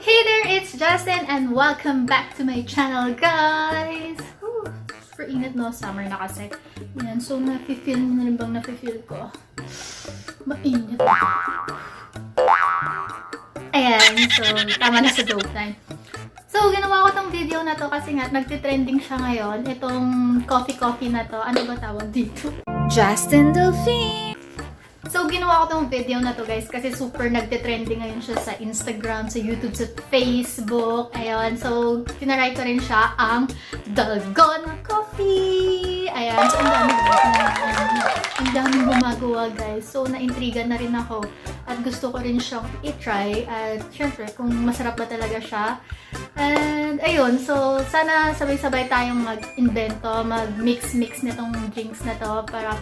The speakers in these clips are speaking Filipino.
Hey there, it's Jastine and welcome back to my channel, guys! Whew, super init, no? Summer na kasi. Yan, so nafe-feel mo na rin bang nafe-feel ko? Mainit. Ayan, so tama na sa joke time. So, ginawa ko tong video na to kasi nga nagtitrending siya ngayon. Itong coffee na to. Ano ba tawag dito? Jastine Delfin! So, ginawa ko tong video na to, guys, kasi super nagtitrending ngayon siya sa Instagram, sa YouTube, sa Facebook. Ayan. So, tinaray ko rin siya ang Dalgona coffee. Ayan. So, ang daming gumagawa, guys. So, naintriga na rin ako. At gusto ko rin siyang i-try. At, syempre, kung masarap ba talaga siya. And, ayun. So, sana sabay-sabay tayong mag-invento, mag-mix-mix nitong drinks na to para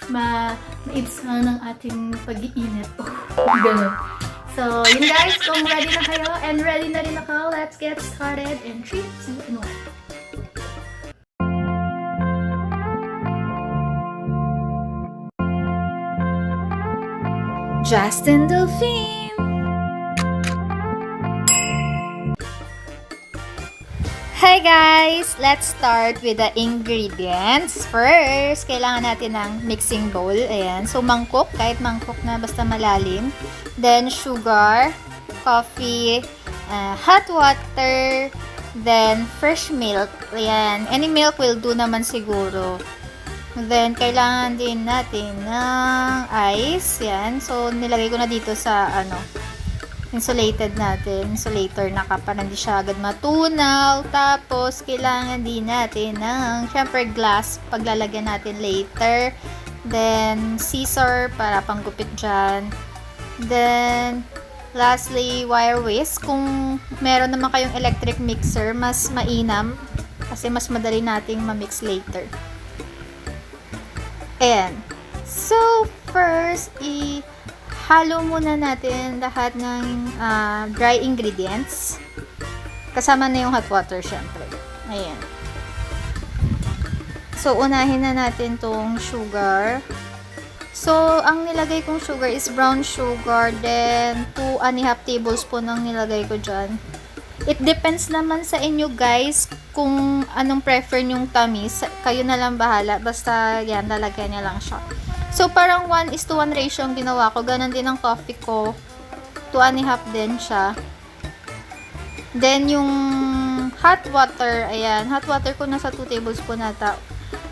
ma-ibs na ng ating pag-iinit. Ganun. So, yun guys. Kung ready na kayo and ready na rin ako, let's get started in 3, 2, and 1. Jastine Delfin. Hi guys! Let's start with the ingredients. First, kailangan natin ng mixing bowl. Ayan. So, mangkok. Kahit mangkok na basta malalim. Then, sugar, coffee, hot water, then fresh milk. Ayan. Any milk will do naman siguro. Then, kailangan din natin ng ice. Yan. So, nilagay ko na dito sa, insulated natin. Insulator na para hindi siya agad matunaw. Tapos, kailangan din natin ng, syempre, glass. Paglalagyan natin later. Then, scissor para panggupit dyan. Then, lastly, wire whisk. Kung meron naman kayong electric mixer, mas mainam. Kasi mas madali nating ma-mix later. Ayan. So, first, ihalo muna natin lahat ng dry ingredients. Kasama na yung hot water, syempre. Ayan. So, unahin na natin tong sugar. So, ang nilagay kong sugar is brown sugar. Then, 2.5 tablespoon ang nilagay ko dyan. It depends naman sa inyo, guys, kung anong prefer nyong tamis. Kayo na lang bahala. Basta, yan, lalagyan niya lang siya. So, parang 1:1 ratio ang ginawa ko. Ganon din ang coffee ko. 2.5 din siya. Then, yung hot water, ayan. Hot water ko nasa 2 tablespoon nata.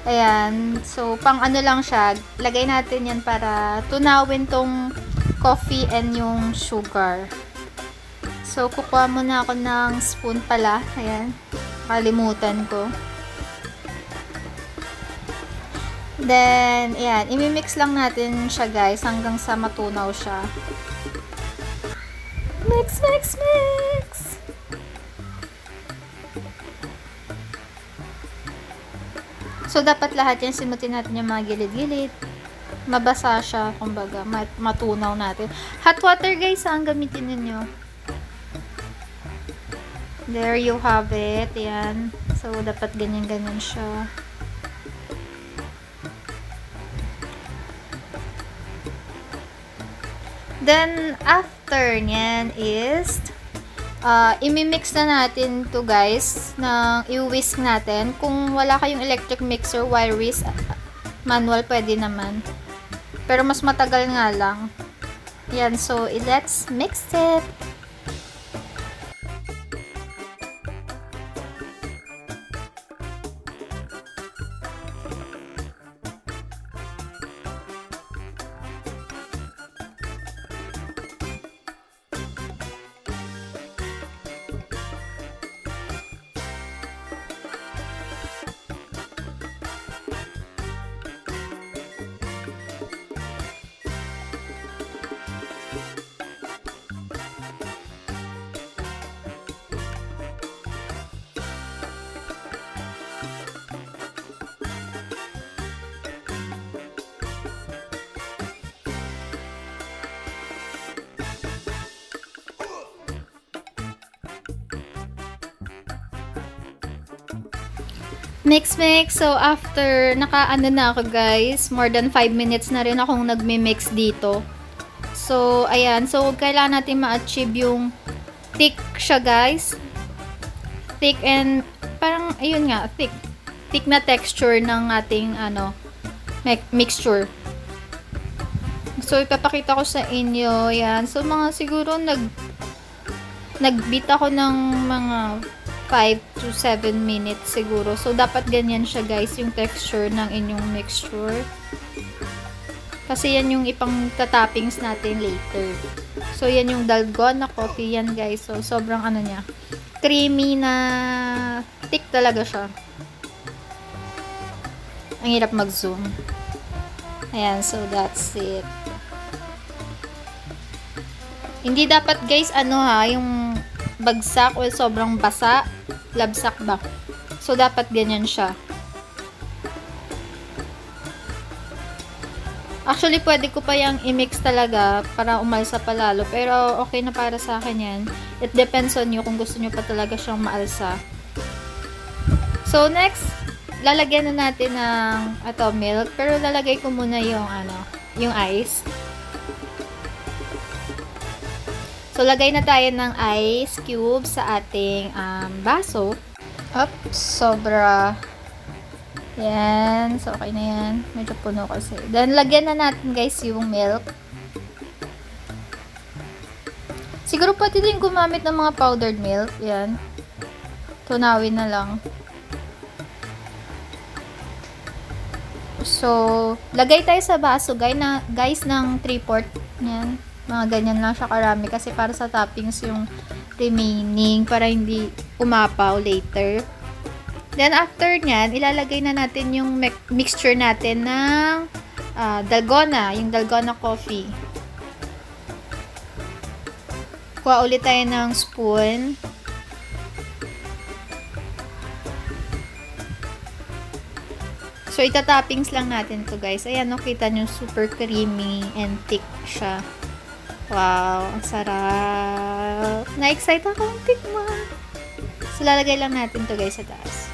Ayan. So, pang ano lang siya. Lagay natin yan para tunawin tong coffee and yung sugar. So, kukuha muna ako ng spoon pala. Ayan. Kalimutan ko. Then, ayan. Imimix lang natin siya, guys, hanggang sa matunaw siya. Mix, mix, mix! So, dapat lahat yan simutin natin yung mga gilid-gilid. Mabasa siya, kumbaga. Matunaw natin. Hot water, guys, ang gamitin ninyo. There you have it. Ayan. So, dapat ganyan-ganyan siya. Then, after nyan is, imimix na natin to, guys, ng i-whisk natin. Kung wala kayong electric mixer, wire whisk, manual pwede naman. Pero mas matagal nga lang. Yan. So, let's mix it. Mix. So, after nakaano na ako, guys, more than 5 minutes na rin akong nagmi-mix dito. So, ayan. So, kailangan natin ma-achieve yung thick siya, guys. Thick and parang, ayun nga, thick. Thick na texture ng ating, mixture. So, ipapakita ko sa inyo. Yan. So, mga siguro nag-beat ako ng mga 5 to 7 minutes siguro. So, dapat ganyan siya, guys, yung texture ng inyong mixture. Kasi yan yung ipang toppings natin later. So, yan yung Dalgona coffee yan, guys. So, sobrang niya. Creamy na thick talaga siya. Ang hirap mag-zoom. Ayan, so that's it. Hindi dapat, guys, yung bagsak o sobrang basa. Labsak ba? So, dapat ganyan siya. Actually, pwede ko pa yung i-mix talaga para umalsa palalo. Pero, okay na para sa akin yan. It depends on you kung gusto nyo pa talaga siyang maalsa. So, next, lalagyan na natin ng milk. Pero, lalagay ko muna yung, yung ice. So, lagay na tayo ng ice cube sa ating baso. Oops, sobra. Yan. So, okay na yan. Medyo puno kasi. Then, lagyan na natin, guys, yung milk. Siguro pwede din gumamit ng mga powdered milk. Yan. Tunawin na lang. So, lagay tayo sa baso, guys, ng 3/4. Yan. Mga ganyan lang siya karami. Kasi para sa toppings yung remaining. Para hindi umapaw later. Then, after nyan, ilalagay na natin yung mixture natin ng Dalgona, yung Dalgona coffee. Kuha ulit tayo ng spoon. So, itatoppings lang natin to, guys. Ayan, kita nyo, super creamy and thick siya. Wow, ang sarap. Na-excite akong tikman. So, lalagay lang natin to, guys, sa taas.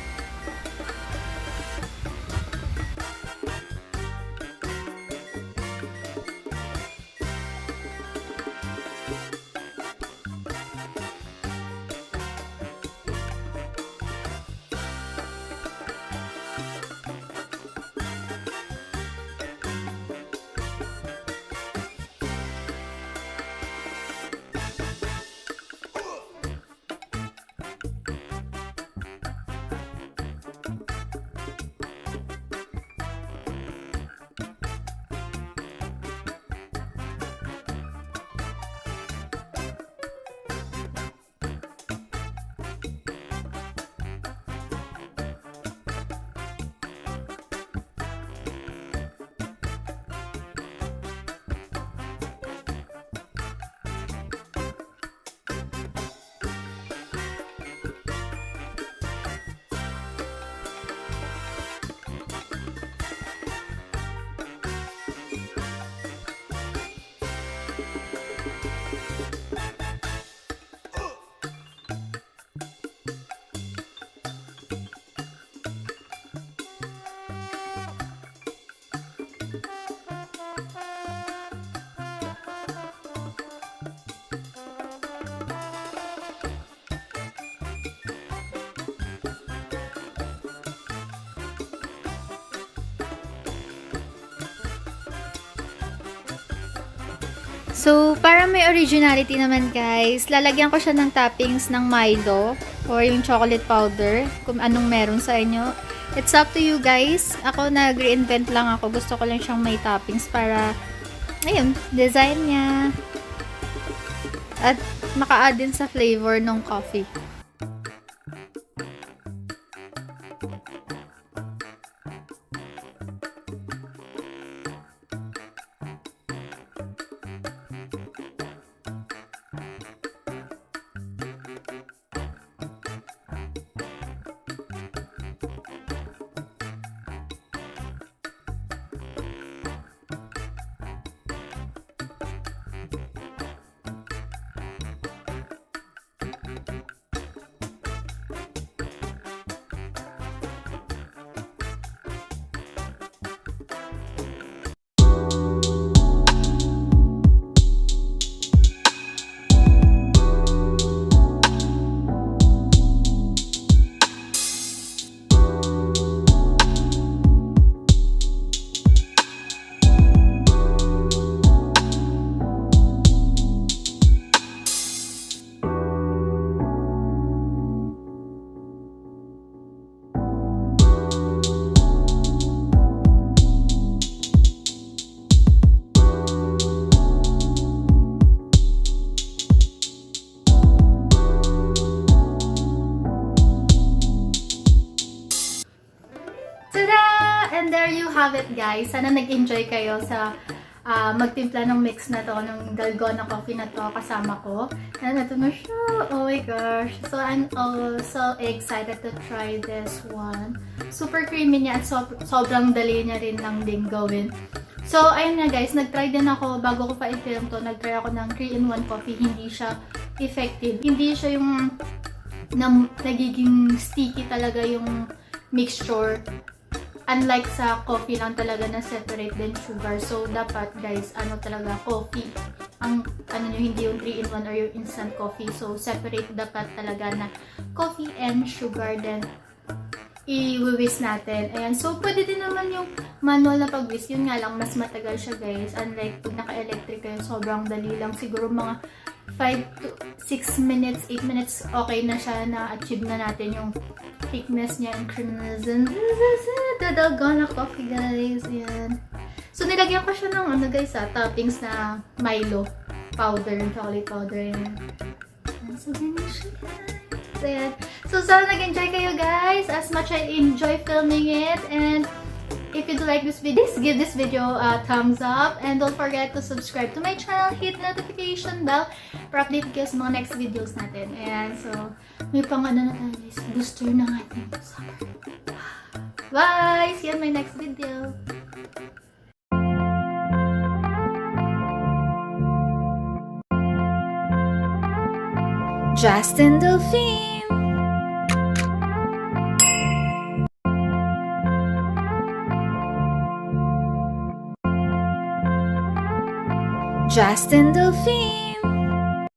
So, para may originality naman, guys, lalagyan ko siya ng toppings ng Milo or yung chocolate powder, kung anong meron sa inyo. It's up to you, guys. Ako, nag-reinvent lang ako. Gusto ko lang siyang may toppings para, ayun, design niya. At maka-add din sa flavor ng coffee. And there you have it, guys. Sana nag-enjoy kayo sa magtimpla ng mix na to, ng Dalgona coffee na to kasama ko. And ito na siya. Oh my gosh. So I'm also excited to try this one. Super creamy niya at sobrang dali niya rin lang din gawin. So ayun na guys, nag-try din ako bago ko pa i-film to. Nag-try ako ng 3-in-1 coffee. Hindi siya effective. Hindi siya yung nagiging sticky talaga yung mixture. Unlike sa coffee lang talaga na separate din sugar. So, dapat guys, talaga, coffee. Ang, nyo, hindi yung 3-in-1 or yung instant coffee. So, separate dapat talaga na coffee and sugar. Then, i-whisk natin. Ayan. So, pwede din naman yung manual na pag-whisk. Yun nga lang, mas matagal siya guys. Unlike pag naka-electric kayo, sobrang dali lang. Siguro mga 5 to 6 minutes, 8 minutes, okay na siya, na-achieve na natin yung thickness niya and creaminess and the Dalgona coffee, guys. Ayan. So, nilagyan ko siya ng guys, toppings na Milo powder, chocolate powder. Ayan. So, ganyan siya, guys. Ayan. So, sana nag-enjoy kayo, guys. As much I enjoy filming it. And if you do like this video, please give this video a thumbs up. And don't forget to subscribe to my channel. Hit notification bell para update kayo sa mga next videos natin. Ayan. So, may pang na tayo, guys. Booster na nga ating summer. Bye! See you in my next video. Jastine Delfin. Jastine Delfin.